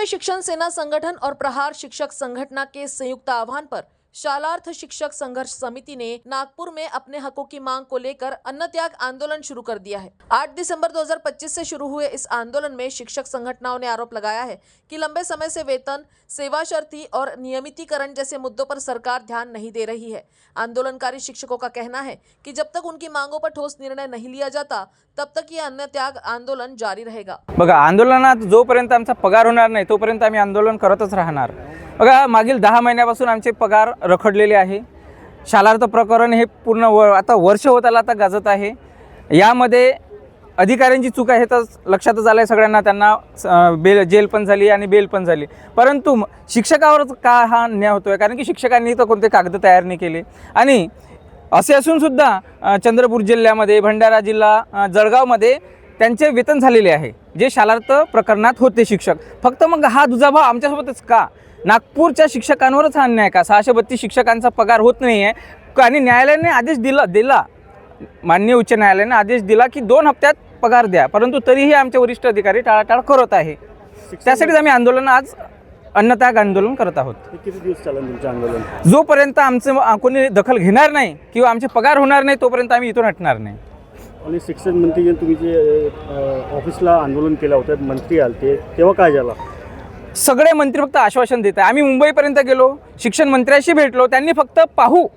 में शिक्षण सेना संगठन और प्रहार शिक्षक संगठन के संयुक्त आह्वान पर शालार्थ शिक्षक संघर्ष समिति ने नागपुर में अपने हकों की मांग को लेकर अन्न त्याग आंदोलन शुरू कर दिया है। 8 दिसंबर 2025 से शुरू हुए इस आंदोलन में शिक्षक संगठनों ने आरोप लगाया है कि लंबे समय से वेतन, सेवा शर्ती और नियमितीकरण जैसे मुद्दों पर सरकार ध्यान नहीं दे रही है। आंदोलनकारी शिक्षकों का कहना है कि जब तक उनकी मांगों पर ठोस निर्णय नहीं लिया जाता तब तक ये अन्न त्याग आंदोलन जारी रहेगा। बघा, आंदोलनात जोपर्यंत आमचा पगार होणार नाही तोपर्यंत आम्ही आंदोलन करतच राहणार। बघा, मागील 10 महिन्यापासून आमचे पगार रखडलेले आहे। शालार्थ प्रकरण हे पूर्ण आता वर्ष होत आलं, आता गाजत आहे। यामध्ये अधिकाऱ्यांची चूक आहे तर लक्षातच आलं सगळ्यांना, त्यांना जेल पण झाली आणि बेल पण झाली। परंतु शिक्षकावरच का हा अन्याय होतोय? कारण की शिक्षकांनी तर कोणते कागद तयार नाही केले आणि असे असून सुद्धा चंद्रपूर जिल्ह्यामध्ये, भंडारा जिल्हा, जळगावमध्ये त्यांचे वेतन झालेले आहे जे शालार्थ प्रकरणात होते शिक्षक। फक्त मग हा दुजाभाव आमच्यासोबतच का? नागपूरच्या शिक्षकांवरच हा अन्याय का? 632 शिक्षकांचा पगार होत नाही आहे आणि न्यायालयाने आदेश दिला माननीय उच्च न्यायालयाने आदेश दिला की 2 हप्त्यात पगार द्या, परंतु तरीही आमचे वरिष्ठ अधिकारी टाळाटाळ करत आहे। त्यासाठीच आम्ही आंदोलन आज अन्नत्याग आंदोलन करत आहोत। किती दिवस चालेल तुमचे आंदोलन? जोपर्यंत आमचं कोणी दखल घेणार नाही किंवा आमचे पगार होणार नाही तोपर्यंत आम्ही इथून हटणार नाही। आणि शिक्षण मंत्री तुम्ही जे ऑफिसला आंदोलन केलं होतं, मंत्री आलते तेव्हा काय झालं? सगळे मंत्री फक्त आश्वासन देत आहे। आम्ही मुंबईपर्यंत गेलो, शिक्षण मंत्र्याशी भेटलो, त्यांनी फक्त पाहू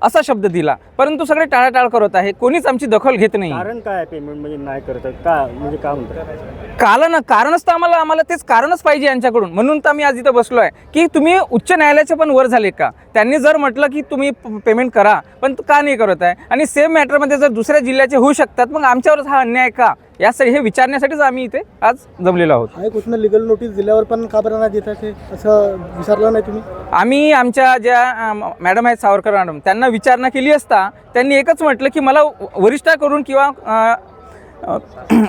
असा शब्द दिला, परंतु सगळे टाळाटाळ करत आहे। कोणीच आमची दखल घेत नाही। कारण काय आहे? पेमेंट म्हणजे नाही करत का? म्हणजे काय म्हणतात? कारणच तर आम्हाला तेच कारणच पाहिजे यांच्याकडून। म्हणून तर आम्ही आज इथं बसलो आहे की तुम्ही उच्च न्यायालयाचे पण वर झाले का? त्यांनी जर म्हटलं की तुम्ही पेमेंट करा, पण का नाही करत आहे? आणि सेम मॅटरमध्ये जर दुसऱ्या जिल्ह्याचे होऊ शकतात, मग आमच्यावरच हा अन्याय का? यासाठी हे विचारण्यासाठीच आम्ही इथे आज जमलेलो आहोत। कुठनं लिगल नोटीस दिल्यावर पण का बरं नाही देत आहे असं विचारलं नाही तुम्ही? आम्ही आमच्या ज्या मॅडम आहेत, सावरकर मॅडम, त्यांना विचारणा केली असता त्यांनी एकच म्हटलं की मला वरिष्ठाकडून किंवा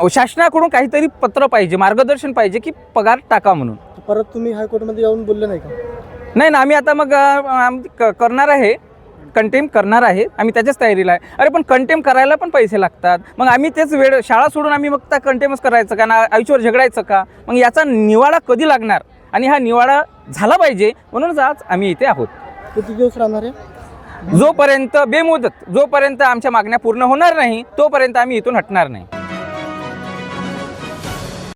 शासनाकडून काहीतरी पत्र पाहिजे, मार्गदर्शन पाहिजे की पगार टाका म्हणून। परत तुम्ही हायकोर्टमध्ये येऊन बोलले नाही का? नाही ना, आम्ही आता मग करणार आहे, कंटेम करणार आहे, आम्ही त्याच्याच तयारीला आहे। अरे पण कंटेम करायला पण पैसे लागतात, मग आम्ही तेच वेळ शाळा सोडून आम्ही मग त्या कंटेमच करायचं का? ना आयुष्यावर झगडायचं का? मग याचा निवाडा कधी लागणार? आणि हा निवाडा झाला पाहिजे म्हणूनच आज आम्ही इथे आहोत। किती दिवस राहणार आहे? जोपर्यंत बेमुदत, जोपर्यंत आमच्या मागण्या पूर्ण होणार नाही तोपर्यंत आम्ही इथून हटणार नाही।